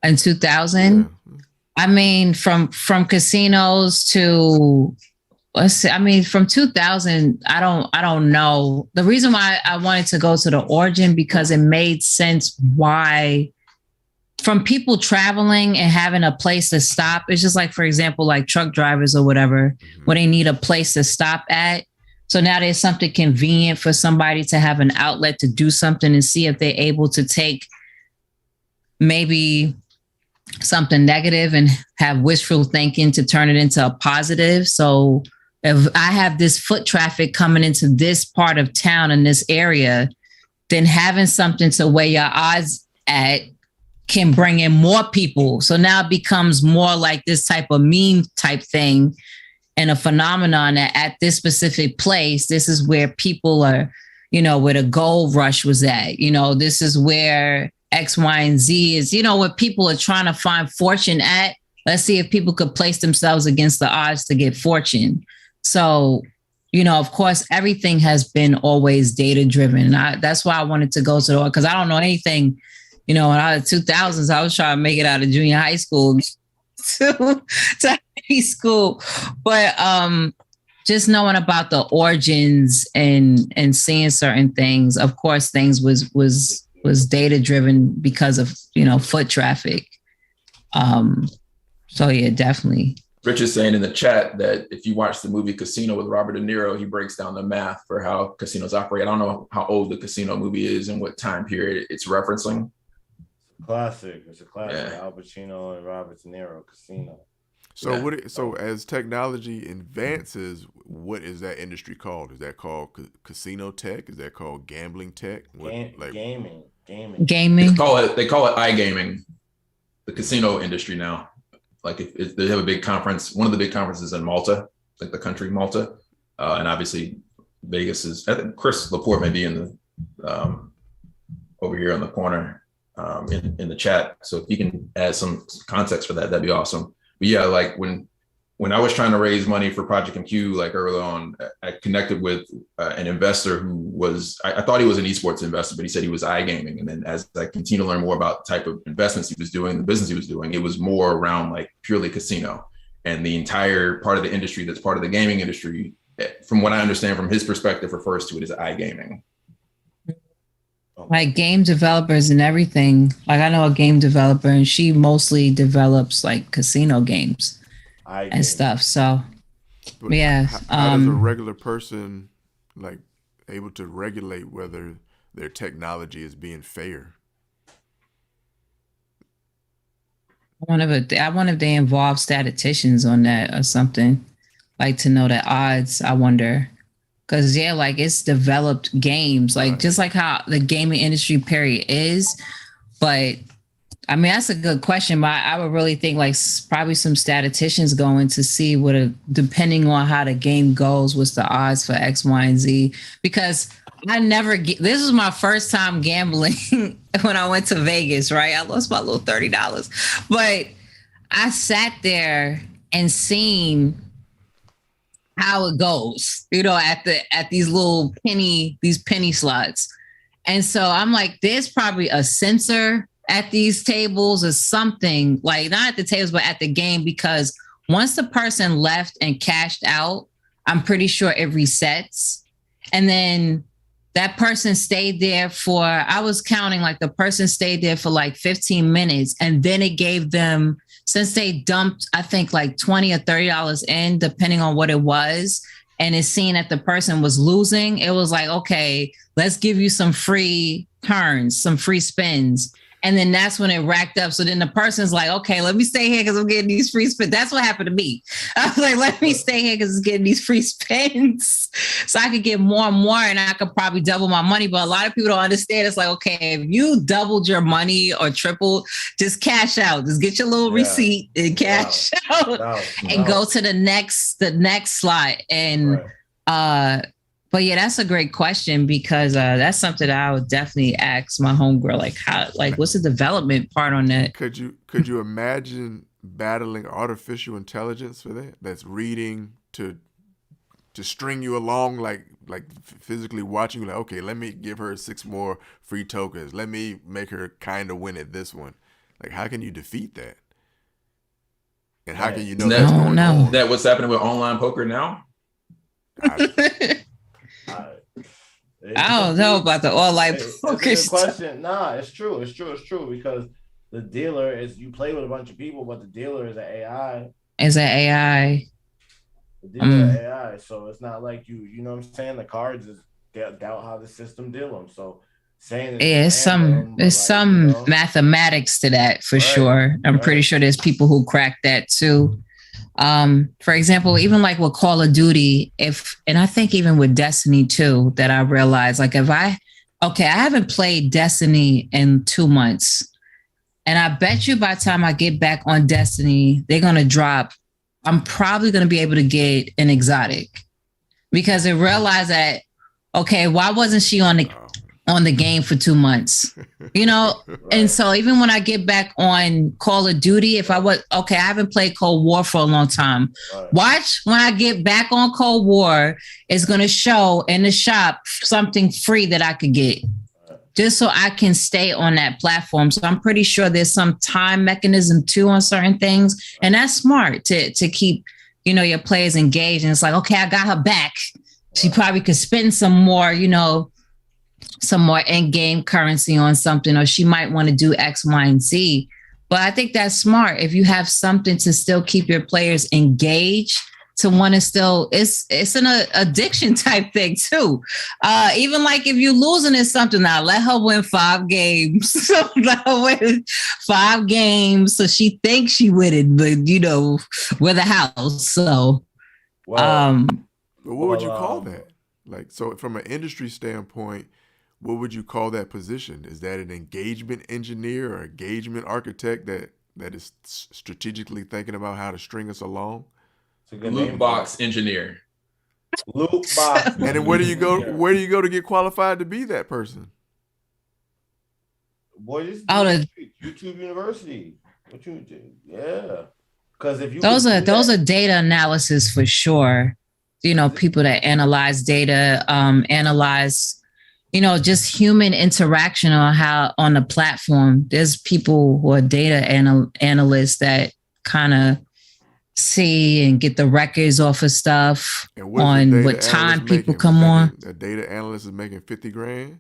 In 2000? Yeah. I mean, from casinos to, let's see, I mean, from 2000, I don't know. The reason why I wanted to go to the origin, because it made sense why, from people traveling and having a place to stop. It's just like, for example, like truck drivers or whatever, where they need a place to stop at. So now there's something convenient for somebody to have an outlet to do something and see if they're able to take maybe something negative and have wishful thinking to turn it into a positive. So if I have this foot traffic coming into this part of town in this area, then having something to weigh your odds at can bring in more people. So now it becomes more like this type of meme type thing, and a phenomenon that at this specific place, this is where people are, you know, where the gold rush was at. You know, this is where X, Y, and Z is, you know, where people are trying to find fortune at. Let's see if people could place themselves against the odds to get fortune. So, you know, of course, everything has been always data driven. That's why I wanted to go to the, because I don't know anything, you know, in the 2000s, I was trying to make it out of junior high school to high school. But just knowing about the origins and seeing certain things, of course, things was data driven because of, you know, foot traffic. So yeah, definitely. Rich is saying in the chat that if you watch the movie Casino with Robert De Niro, he breaks down the math for how casinos operate. I don't know how old the Casino movie is and what time period it's referencing. Classic. It's a classic. Yeah. Al Pacino and Robert De Niro, Casino. So Yeah. so as technology advances, what is that industry called? Is that called casino tech? Is that called gambling tech? Gaming. Gaming. They call it iGaming, the casino industry now. Like if they have a big conference, one of the big conferences in Malta, like the country Malta, and obviously Vegas is. I think Chris Laporte may be in the over here on the corner in the chat. So if you can add some context for that, that'd be awesome. But yeah, like when I was trying to raise money for Project MQ, like early on, I connected with an investor who was, I thought he was an esports investor, but he said he was iGaming. And then as I continued to learn more about the type of investments he was doing, the business he was doing, it was more around like purely casino. And the entire part of the industry that's part of the gaming industry, from what I understand from his perspective, refers to it as iGaming. Like game developers and everything. Like I know a game developer and she mostly develops like casino games and stuff. So But yeah. How does a regular person like able to regulate whether their technology is being fair? I wonder if they involve statisticians on that or something, like to know the odds. I wonder, because yeah, like it's developed games, like just like how the gaming industry period is. But I mean, that's a good question. But I would really think like probably some statisticians going to see depending on how the game goes, what's the odds for X, Y, and Z. Because this was my first time gambling when I went to Vegas, right? I lost my little $30, but I sat there and seen how it goes, you know, at these little penny slots. And so I'm like, there's probably a sensor at these tables or something, like not at the tables, but at the game, because once the person left and cashed out, I'm pretty sure it resets. And then that person stayed there for, I was counting like the person stayed there for like 15 minutes. And then it gave them, since they dumped, I think like $20 or $30 in, depending on what it was, and it's seen that the person was losing, it was like, okay, let's give you some free turns, some free spins. And then that's when it racked up. So then the person's like, okay, let me stay here because I'm getting these free spins. That's what happened to me. I was like, let me stay here because I'm getting these free spins. So I could get more and more and I could probably double my money. But a lot of people don't understand. It's like, okay, if you doubled your money or tripled, just cash out. Just get your little receipt and cash out and go to the next slot. And but yeah, that's a great question because that's something that I would definitely ask my homegirl, like how, like what's the development part on that? Could you imagine battling artificial intelligence for that? That's reading to string you along, like physically watching you. Like, okay, let me give her 6 more free tokens. Let me make her kind of win at this one. Like, how can you defeat that? And how can you know that's going on? Is that what's happening with online poker now? I don't know about the online poker. It's a good question. Nah, it's true because the dealer is, you play with a bunch of people, but the dealer is an AI. Is an AI. The dealer is AI, so it's not like you know what I'm saying. The cards is doubt how the system deal them. So saying it's some mathematics to that for sure. I'm pretty sure there's people who crack that too. For example, even like with Call of Duty, and I think even with Destiny too, that I realized, like I haven't played Destiny in 2 months, and I bet you by the time I get back on Destiny, they're going to drop, I'm probably going to be able to get an exotic because I realized that, okay, why wasn't she on the game for 2 months, you know? And so even when I get back on Call of Duty, I haven't played Cold War for a long time. Watch when I get back on Cold War, it's going to show in the shop something free that I could get just so I can stay on that platform. So I'm pretty sure there's some time mechanism too on certain things. And that's smart to keep, you know, your players engaged. And it's like, okay, I got her back. She probably could spend some more, you know, some more in-game currency on something, or she might want to do X, Y, and Z. But I think that's smart. If you have something to still keep your players engaged, to want to still, it's an addiction type thing too. Even like if you're losing in something, now let her win 5 games. Let her win 5 games so she thinks she winning, but you know, with a house. So, but what would you call that? Like, so from an industry standpoint, what would you call that position? Is that an engagement engineer or engagement architect that is strategically thinking about how to string us along? Loot box engineer. Loot box. And then where do you go? Where do you go to get qualified to be that person? Boy, this YouTube University. What you do? Yeah, because if you those are data analysis for sure. You know, people that analyze data, analyze, you know, just human interaction on the platform. There's people who are data analysts that kind of see and get the records off of stuff on what time people come on. A data analyst is making 50 grand,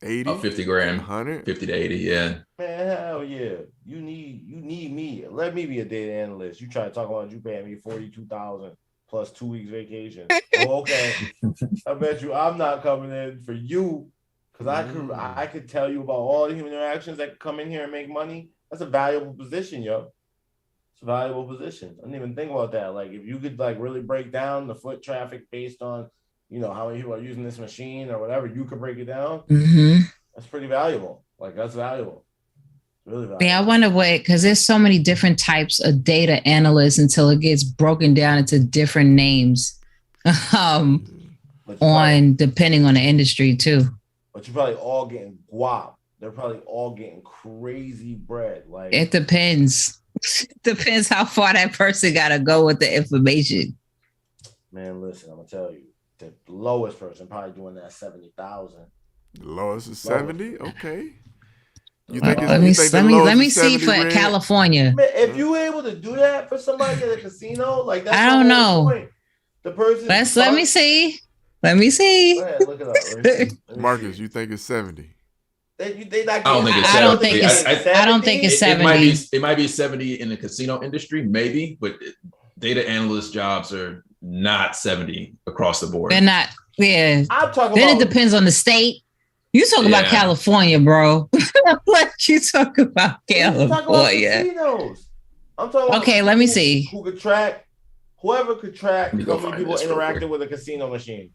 80, 50 grand, 100, 50 to 80. Yeah. Man, hell yeah. You need me. Let me be a data analyst. You try to talk about you paying me $42,000 plus 2 weeks vacation. Oh, okay. I bet you I'm not coming in for you because I could tell you about all the human interactions that come in here and make money. That's a valuable position, yo. It's a valuable position. I didn't even think about that. Like, if you could like really break down the foot traffic based on, you know, how many people are using this machine or whatever, you could break it down. Mm-hmm. That's pretty valuable. Like, that's valuable. It's really valuable. Yeah, I wonder because there's so many different types of data analysts until it gets broken down into different names, depending on the industry too. But you're probably all getting guap. They're probably all getting crazy bread. Like, it depends. Depends how far that person got to go with the information. Man, listen, I'm gonna tell you, the lowest person probably doing that 70,000. The lowest is 70. Okay. You think let me see for grand? California. Man, if you able to do that for somebody at a casino, like that's I don't know. Point. The person. Let me see. Let me see. Go ahead, look it up. Marcus, you think it's 70? I don't think it's 70. It might be 70 in the casino industry, maybe, but data analyst jobs are not 70 across the board. They're not. Yeah. I'm talking Then about it depends on the state. You talk about Yeah. California, bro. What you talk about I'm talking about California? casinos. I'm talking about Okay, let me see. who could track whoever could track Let me how go many find people this real interacted quick. with a casino machine.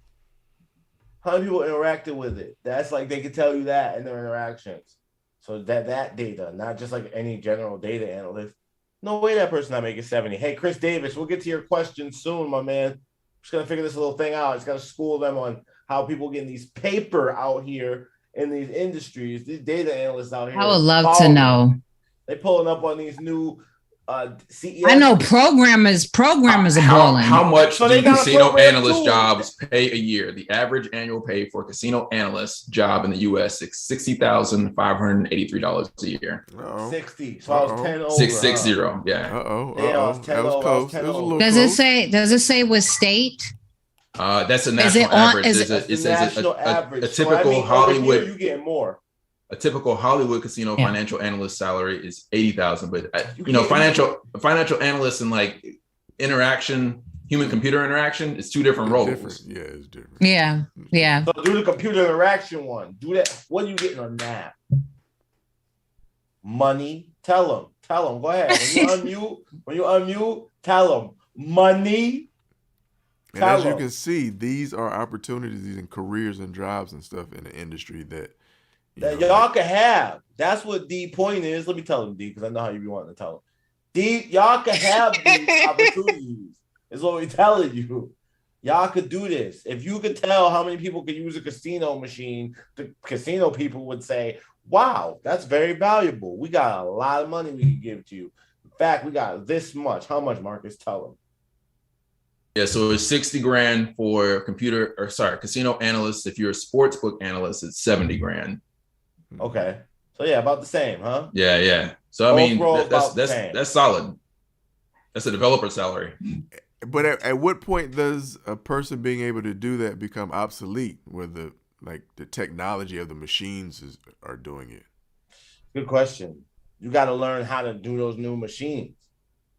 How many people interacted with it? That's like they could tell you that in their interactions. So that data, not just like any general data analyst. No way that person not making 70. Hey, Chris Davis, we'll get to your question soon, my man. Just gonna figure this little thing out. Just gotta school them on how people getting these paper out here in these industries. These data analysts out here. I would love to balling. know. They pulling up on these new CES. I know programmers are balling. How much So do they got a casino program analyst too. jobs pay a year? The average annual pay for a casino analyst job in the U.S. is $60,583 a year. 60. So I was 10 over. 660. Huh? Yeah. Yeah, I was 10 That was over. close. It was a little Does close. it say what state? That's a Is national it on- average. is There's That's it the says national a average. So, typical I mean, over Hollywood here, you getting more. a typical Hollywood casino Yeah. financial analyst salary is 80,000. But You you know, can't- financial analysts and like human computer interaction is two different It's roles. different. Yeah, it's different. Yeah, yeah. So do the computer interaction one. Do that. What are you getting on that? Money. Tell them. Go ahead. When you unmute, tell them. Money. And as you Tell can 'em. see, these are opportunities and careers and jobs and stuff in the industry that That y'all can have. That's what D point is. Let me tell them, D, because I know how you be wanting to tell them. D, y'all can have these opportunities. Is what we're telling you. Y'all could do this. If you could tell how many people could use a casino machine, the casino people would say, wow, that's very valuable. We got a lot of money we can give to you. In fact, we got this much. How much, Marcus? Tell them. Yeah, so it's 60 grand for casino analysts. If you're a sports book analyst, it's 70 grand. Okay. So yeah, about the same, huh? Yeah. So I Both mean, roles about the that's same. that's solid. That's a developer salary. But at what point does a person being able to do that become obsolete, where the technology of the machines are doing it? Good question. You got to learn how to do those new machines.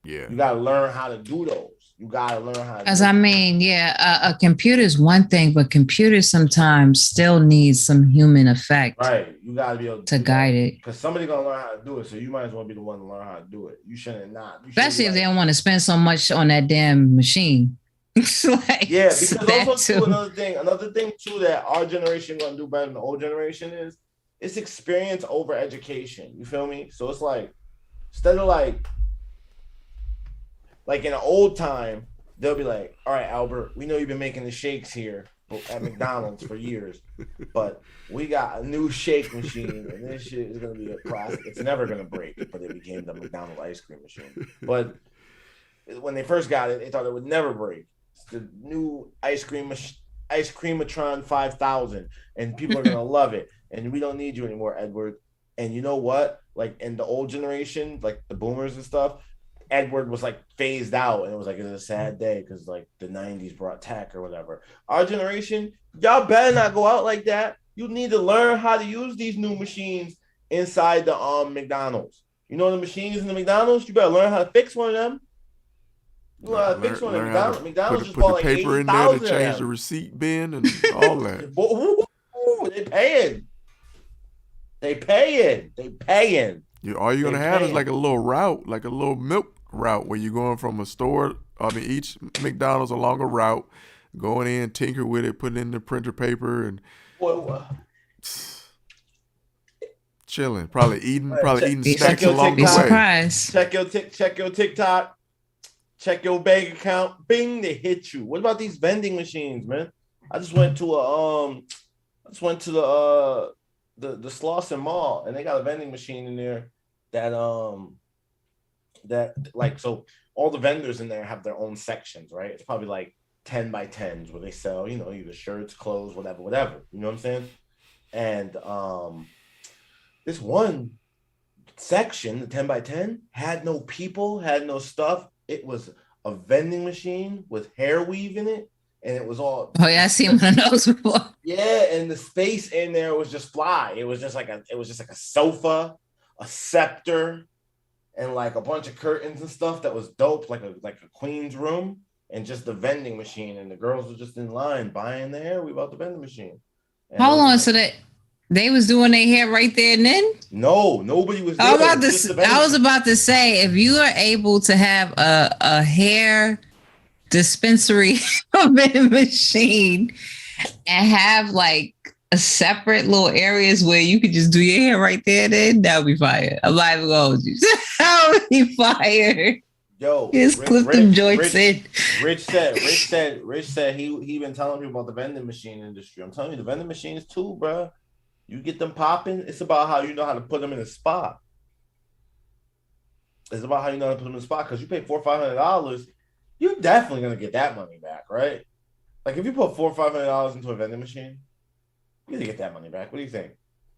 Yeah. You got to learn how to do those. You got to learn how to Because do I mean, a computer is one thing, but computers sometimes still need some human effect Right. You got to be able to guide it. Because somebody's going to learn how to do it. So you might as well be the one to learn how to do it. You shouldn't not. You shouldn't Especially be if like- they don't want to spend so much on that damn machine. Like, Yeah, because that also too. too, another thing too that our generation gonna do better than the old generation is it's experience over education. You feel me? So it's like instead of like in an old time, they'll be like, all right, Albert, we know you've been making the shakes here at McDonald's for years, but we got a new shake machine and this shit is gonna be a classic. It's never gonna break, but it became the McDonald's ice cream machine. But when they first got it, they thought it would never break. It's the new ice creamatron 5000, and people are gonna love it. And we don't need you anymore, Edward. And you know what? Like in the old generation, like the boomers and stuff, Edward was like phased out, and it was like it was a sad day because like the 90s brought tech or whatever. Our generation, y'all better not go out like that. You need to learn how to use these new machines inside the McDonald's. You know the machines in the McDonald's? You better learn how to fix one of them. You know how to fix one of them. Learn how to McDonald's just put bought the like paper in there to 80,000 change of the them. receipt bin and all that. Ooh, they paying. They paying. All you're gonna They have is paying. like a little route, like a little milk route, where you're going from a store. I mean, each McDonald's along a route, going in, tinker with it, put it in the printer paper, and Well, chilling. Probably eating Check snacks your along Be the TikTok. way. surprised. check your TikTok, check your bank account. Bing, they hit you. What about these vending machines, man? I just went to the Slauson Mall, and they got a vending machine in there that like, so all the vendors in there have their own sections, right? It's probably like 10 by 10s where they sell, you know, either shirts, clothes, whatever. You know what I'm saying? And this one section, the 10 by 10, had no people, had no stuff. It was a vending machine with hair weave in it, and it was all Oh yeah, I seen one of those before. yeah, and the space in there was just fly. It was just like a sofa, a scepter, and like a bunch of curtains and stuff that was dope, like a queen's room. and just the vending machine, and the girls were just in line buying their hair. We about the vending machine. And Hold on, so that they was doing their hair right there and then? No, nobody was there. I was about to say, if you are able to have a hair dispensary vending machine and have like a separate little areas where you could just do your hair right there, then that would be fire. I'm not even going to. That would be fire. Yo, just clip them joints in. Rich said he been telling people about the vending machine industry. I'm telling you, the vending machines too, bro. You get them popping. It's about how you know how to put them in a spot. It's about how you know how to put them in a spot, because you pay $400 or $500, you're definitely gonna get that money back, right? Like if you put $400 or $500 into a vending machine, you're gonna get that money back. What do you think?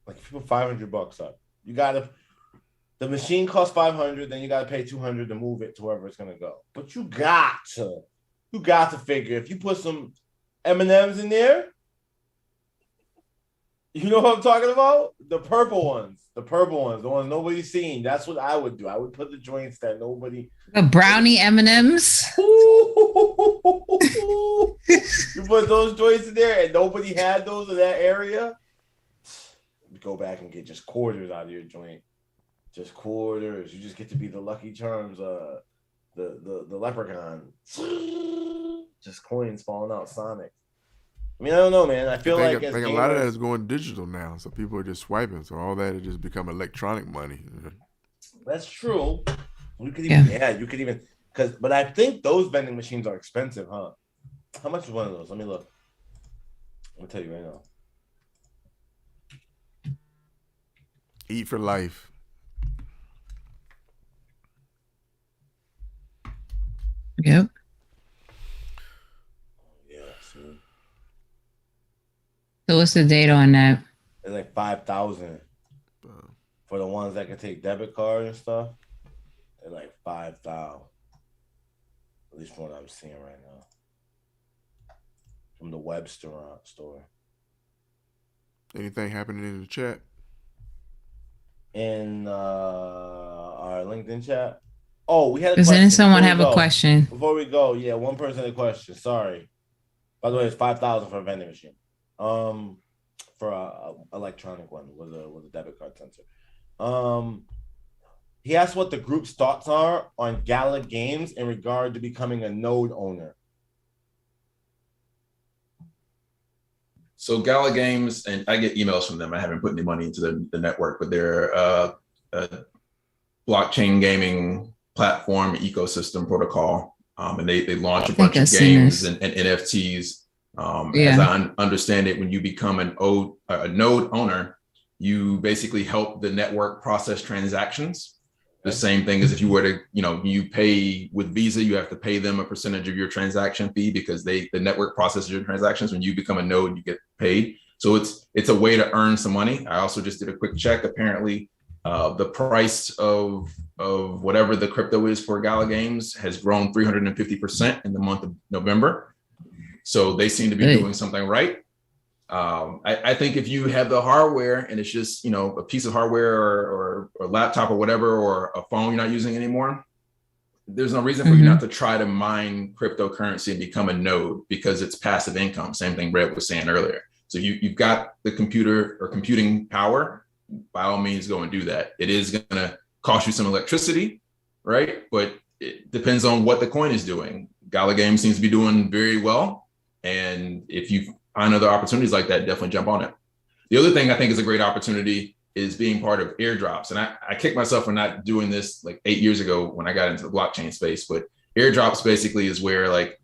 Like if you put $500 up, you gotta. The machine costs $500, then you gotta pay $200 to move it to wherever it's gonna go. But you got to figure if you put some M&Ms in there, you know what I'm talking about? The purple ones, the ones nobody's seen. That's what I would do. I would put the joints that nobody. The brownie M&Ms. You put those joints in there, and nobody had those in that area. You go back and get just quarters out of your joint. Just quarters. You just get to be the Lucky Charms, the leprechaun. Just coins falling out, Sonic. I mean, I don't know, man. I think a lot of that is going digital now, so people are just swiping. So all that has just become electronic money. That's true. You could even but I think those vending machines are expensive, huh? How much is one of those? Let me look. I'll tell you right now. Eat for life. Yep. Yeah. See. So what's the date on that? It's like 5,000 for the ones that can take debit card and stuff. They're like 5,000. At least from what I'm seeing right now. From the Webster store. Anything happening in the chat? In our LinkedIn chat. Oh, we had a question. Does someone have a question? Before we go, yeah, one person had a question. Sorry. By the way, it's 5,000 for a vending machine. For a electronic one with a debit card sensor. He asked what the group's thoughts are on Gala Games in regard to becoming a node owner. So Gala Games, and I get emails from them. I haven't put any money into the network, but they're a blockchain gaming platform ecosystem protocol, and they launch a bunch of games and NFTs. As I understand it, when you become a node owner, you basically help the network process transactions. The same thing as if you were to, you pay with Visa, you have to pay them a percentage of your transaction fee because the network processes your transactions. When you become a node, you get paid. So it's a way to earn some money. I also just did a quick check. Apparently, the price of whatever the crypto is for Gala Games has grown 350% in the month of November. So they seem to be doing something right. I think if you have the hardware and it's just, a piece of hardware or laptop or whatever, or a phone you're not using anymore, there's no reason for you not to try to mine cryptocurrency and become a node, because it's passive income. Same thing Brett was saying earlier. So you've got the computer or computing power, by all means, go and do that. It is going to cost you some electricity, right? But it depends on what the coin is doing. Gala Games seems to be doing very well. And if you find other opportunities like that, definitely jump on it. The other thing I think is a great opportunity is being part of airdrops. And I kicked myself for not doing this like 8 years ago when I got into the blockchain space. But airdrops basically is where, like,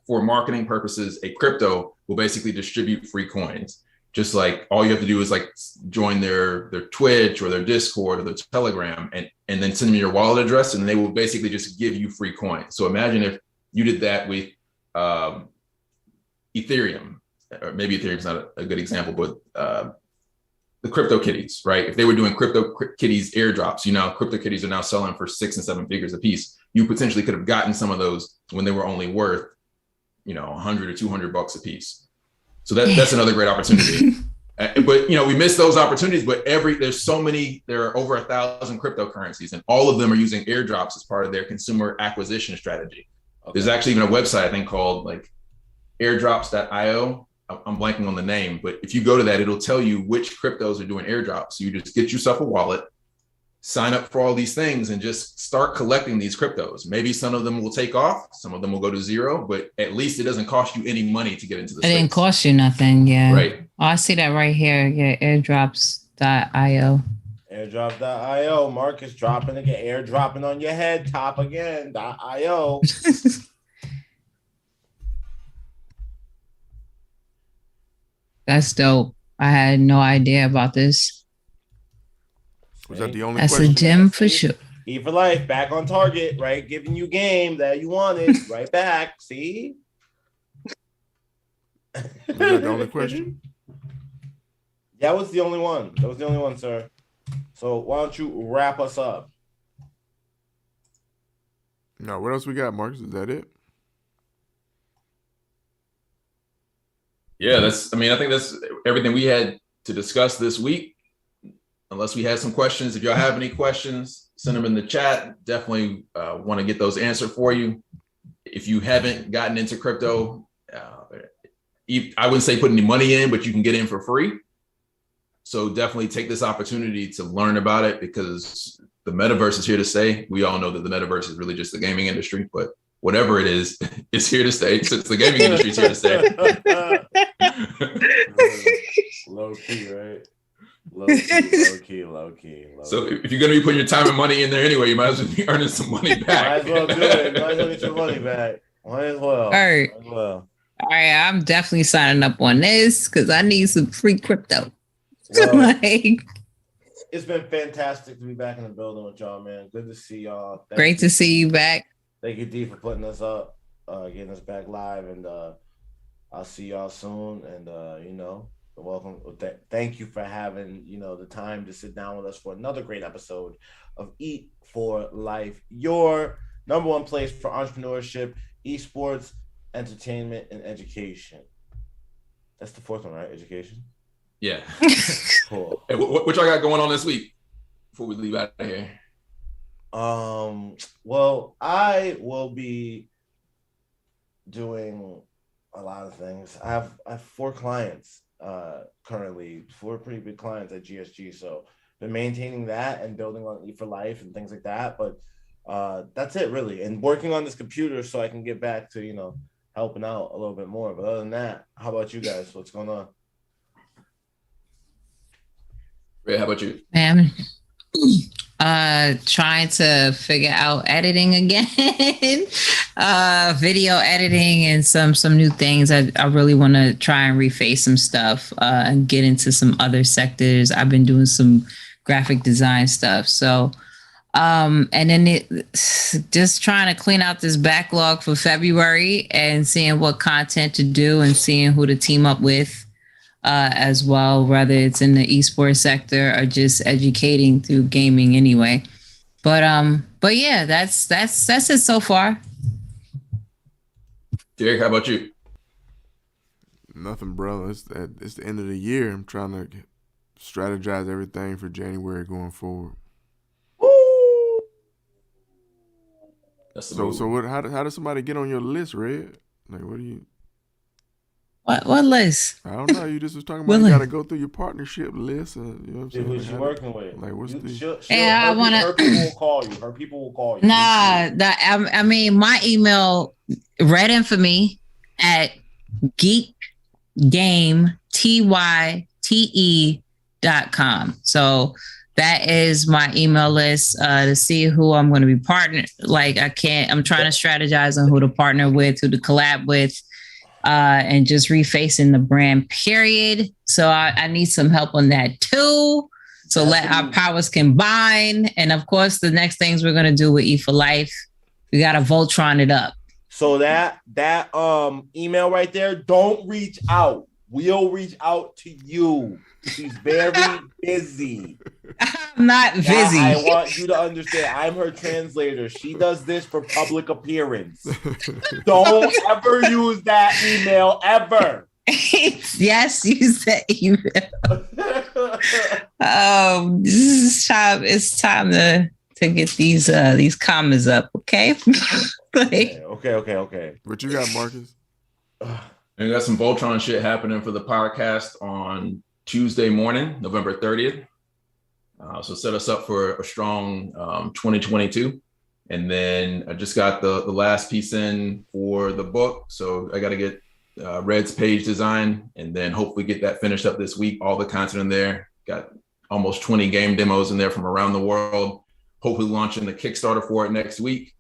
for marketing purposes, a crypto will basically distribute free coins. Just like all you have to do is like join their Twitch or their Discord or their Telegram and then send them your wallet address, and they will basically just give you free coins. So imagine if you did that with Ethereum, or maybe Ethereum's not a good example, but the CryptoKitties, right? If they were doing CryptoKitties airdrops, CryptoKitties are now selling for 6 and 7 figures a piece. You potentially could have gotten some of those when they were only worth, $100 or $200 a piece. So that's another great opportunity. But we miss those opportunities. But there's so many. There are over 1,000 cryptocurrencies, and all of them are using airdrops as part of their consumer acquisition strategy. There's actually even a website I think called like airdrops.io. I'm blanking on the name, but if you go to that, it'll tell you which cryptos are doing airdrops. So you just get yourself a wallet, sign up for all these things, and just start collecting these cryptos. Maybe some of them will take off, some of them will go to zero, but at least it doesn't cost you any money to get into the space. It didn't cost you nothing, yeah. Right. Oh, I see that right here. Yeah, airdrops.io. Airdrop.io. Marcus dropping again. Airdropping on your head. Top again. .io. That's dope. I had no idea about this. Was that the only That's question? a gem for sure. E for life, back on target, right? Giving you game that you wanted, right back. See? Was that the only question? That was the only one. That was the only one, sir. So why don't you wrap us up? No, what else we got, Marcus? Is that it? Yeah, I think that's everything we had to discuss this week. Unless we had some questions. If y'all have any questions, send them in the chat. Definitely want to get those answered for you. If you haven't gotten into crypto, I wouldn't say put any money in, but you can get in for free. So definitely take this opportunity to learn about it, because the metaverse is here to stay. We all know that the metaverse is really just the gaming industry, but whatever it is, it's here to stay. Since the gaming industry is here to stay. Low key, right? Low key. So if you're going to be putting your time and money in there anyway, you might as well be earning some money back. Might as well do it. Might as well get your money back. Might as well. All right. Might as well. All right, I'm definitely signing up on this because I need some free crypto. Well, Like, it's been fantastic to be back in the building with y'all, man. Good to see y'all. great to see you back. Thank you, D, for putting us up, getting us back live, and I'll see y'all soon. And welcome. Thank you for having the time to sit down with us for another great episode of Eat for Life, your number one place for entrepreneurship, esports, entertainment, and education. That's the fourth one, right? Education. Yeah. Cool. Hey, what y'all got going on this week before we leave out of here? Well, I will be doing a lot of things. I have 4 clients currently, 4 pretty big clients at GSG. So been maintaining that and building on Eat for Life and things like that. But that's it really. And working on this computer so I can get back to, helping out a little bit more. But other than that, how about you guys? What's going on? Ray, how about you? Man, trying to figure out editing again, video editing and some new things. I really want to try and reface some stuff and get into some other sectors. I've been doing some graphic design stuff. So, and then just trying to clean out this backlog for February and seeing what content to do and seeing who to team up with. As well, whether it's in the esports sector or just educating through gaming anyway. But yeah, that's it so far. Derek, how about you? Nothing, brother. It's the end of the year. I'm trying to strategize everything for January going forward. That's the So move. what? How does somebody get on your list, Red? Like, what do you? What list? I don't know. You just was talking about Willing. you got to go through your partnership list. You know what I'm saying? Who's she Like, working with? Like, what's the? Yeah, I wanna- Her people will call you. Her people will call you. Nah, I mean, my email, read in for me at geekgametyte.com. So that is my email list to see who I'm going to be partnered. Like I'm trying to strategize on who to partner with, who to collab with. And just refacing the brand, period. So I need some help on that too. So let our powers combine. And of course, the next things we're gonna do with Eat for Life, we gotta Voltron it up. So that email right there, don't reach out. We'll reach out to you. She's very busy. I'm not busy. I want you to understand. I'm her translator. She does this for public appearance. Don't ever use that email ever. Yes, use that email. It's time to get these commas up, okay? Like, Okay. What you got, Marcus? And we got some Voltron shit happening for the podcast on Tuesday morning, November 30th. So set us up for a strong 2022. And then I just got the last piece in for the book. So I got to get Red's page design and then hopefully get that finished up this week. All the content in there. Got almost 20 game demos in there from around the world. Hopefully launching the Kickstarter for it next week.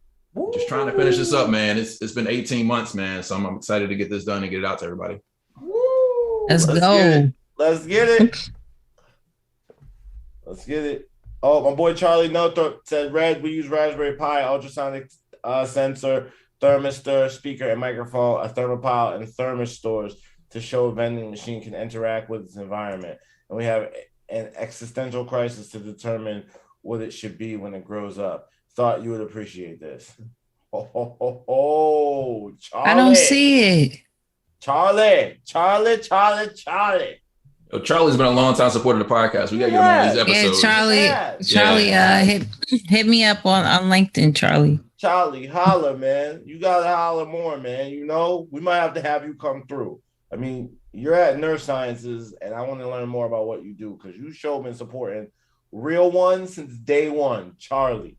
Just trying to finish this up, man. It's been 18 months, man. So I'm excited to get this done and get it out to everybody. let's go. Let's get it. Let's get it. Oh, my boy Charlie Nothorpe said, Red, we use Raspberry Pi, ultrasonic sensor, thermistor, speaker, and microphone, a thermopile, and thermistors to show a vending machine can interact with its environment. And we have an existential crisis to determine what it should be when it grows up. Thought you would appreciate this. Oh, Charlie. I don't see it. Charlie. Yo, Charlie's been a long time supporter of the podcast. We got you on one of these episodes. Charlie, hit me up on LinkedIn, Charlie. Charlie, holler, man. You gotta holler more, man. You know, we might have to have you come through. I mean, you're at Nerve Sciences, and I want to learn more about what you do because you show been supporting Real One since day one. Charlie,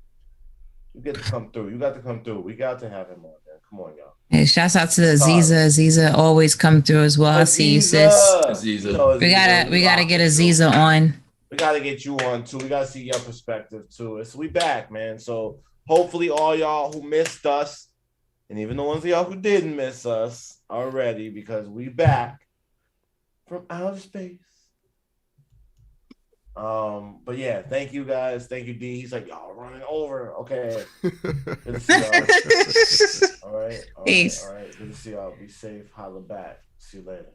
you get to come through. You got to come through. We got to have him on, man. Come on, y'all. Hey, shouts out to Aziza. Aziza always come through as well. I see you, sis. Aziza. We gotta get Aziza on. We gotta get you on too. We gotta see your perspective too. So we back, man. So hopefully all y'all who missed us, and even the ones of y'all who didn't miss us are ready because we back from outer space. But yeah, thank you guys. Thank you, D. He's like, y'all running over. Okay. Good to see y'all. All right. Peace. All right. Good to see y'all. Be safe. Holla back. See you later.